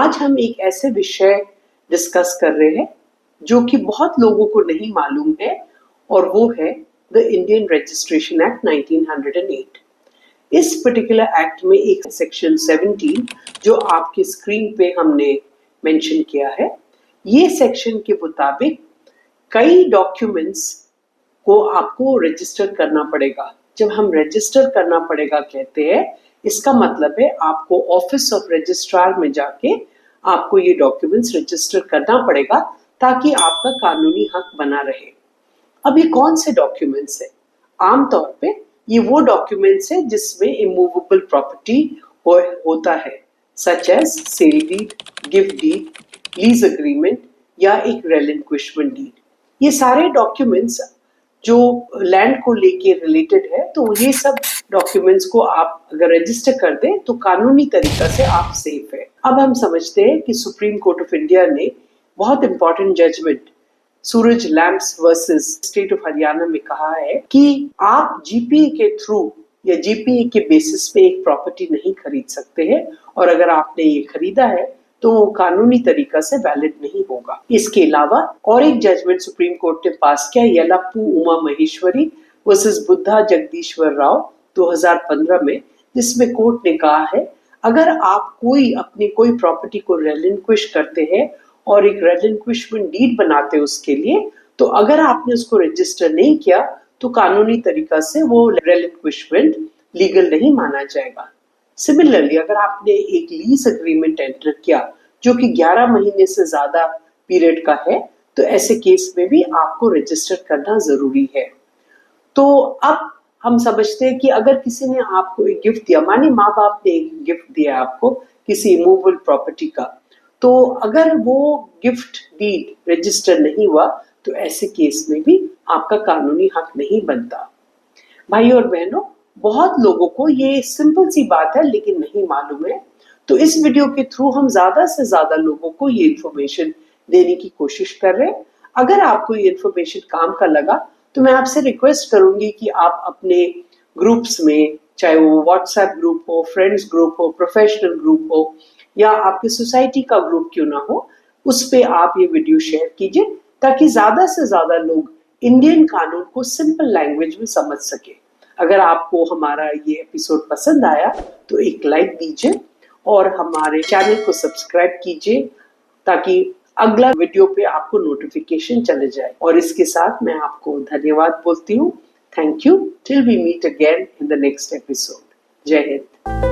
आज हम एक ऐसे विषय डिस्कस कर रहे हैं जो कि बहुत लोगों को नहीं मालूम है और वो है द इंडियन रजिस्ट्रेशन एक्ट 1908। इस पर्टिकुलर एक्ट में एक सेक्शन 17 जो आपकी स्क्रीन पे हमने मेंशन किया है, ये सेक्शन के मुताबिक कई डॉक्यूमेंट्स को आपको रजिस्टर करना पड़ेगा। जब हम रजिस्टर करना पड़ेगा कहते हैं, इसका मतलब है आपको ऑफिस ऑफ रजिस्ट्रार में जाके आपको ये डॉक्यूमेंट्स रजिस्टर करना पड़ेगा ताकि आपका कानूनी हक बना रहे। अब ये कौन से डॉक्यूमेंट्स है? आमतौर पे ये वो डॉक्यूमेंट्स है जिसमें इमूवेबल प्रॉपर्टी होता है, such as sale deed, gift deed, lease agreement या एक रेलिंक्विशमेंट डीड। ये सारे डॉक्यूमेंट्स जो लैंड को लेके रिलेटेड है, तो ये सब डॉक्यूमेंट्स को आप अगर रजिस्टर कर दें तो कानूनी तरीका से आप सेफ है। अब हम समझते हैं कि सुप्रीम कोर्ट ऑफ इंडिया ने बहुत important judgment Suraj lamps versus state of Haryana में कहा है कि आप जीपीए के थ्रू या जीपीए के बेसिस पे एक प्रॉपर्टी नहीं खरीद सकते हैं, और अगर आपने ये खरीदा है तो वो कानूनी तरीका से वैलिड नहीं होगा। इसके अलावा और एक जजमेंट सुप्रीम कोर्ट ने पास किया, येलप्पू उमा महेश्वरी वर्सेस बुद्धा जगदीश्वर राव 2015 में, जिसमें कोर्ट ने कहा है अगर आप अपनी कोई प्रॉपर्टी को रेलिंक्विश करते हैं और एक रेलिंक्विशमेंट डीड बनाते हैं उसके लिए, तो अगर आपने उसको रजिस्टर नहीं किया तो कानूनी तरीका से वो रेलिंक्विशमेंट लीगल नहीं माना जाएगा। सिमिलरली अगर आपने एक लीज एग्रीमेंट एंटर किया जो कि 11 महीने से ज्यादा पीरियड का है, तो ऐसे केस में भी आपको रजिस्टर करना जरूरी है। तो अब हम समझते हैं कि अगर किसी ने आपको एक गिफ्ट दिया, मानिए माँ बाप ने एक गिफ्ट दिया आपको किसी इमूवेबल प्रॉपर्टी का, तो अगर वो गिफ्ट डीड रजिस्टर नहीं हुआ तो ऐसे केस में भी आपका कानूनी हक नहीं बनता। भाई और बहनों, बहुत लोगों को ये सिंपल सी बात है लेकिन नहीं मालूम है, तो इस वीडियो के थ्रू हम ज्यादा से ज्यादा लोगों को ये इन्फॉर्मेशन देने की कोशिश कर रहे हैं। अगर आपको ये इन्फॉर्मेशन काम का लगा तो मैं आपसे रिक्वेस्ट करूंगी कि आप अपने ग्रुप्स में, चाहे वो व्हाट्सएप ग्रुप हो, फ्रेंड्स ग्रुप हो, प्रोफेशनल ग्रुप हो या आपकी सोसाइटी का ग्रुप क्यों ना हो, उस पे आप ये वीडियो शेयर कीजिए ताकि ज्यादा से ज्यादा लोग इंडियन कानून को सिंपल लैंग्वेज में समझ सके। अगर आपको हमारा ये एपिसोड पसंद आया तो एक लाइक दीजिए और हमारे चैनल को सब्सक्राइब कीजिए ताकि अगला वीडियो पे आपको नोटिफिकेशन चले जाए। और इसके साथ मैं आपको धन्यवाद बोलती हूँ। Thank you. Till we meet again in the next episode. जय हिंद।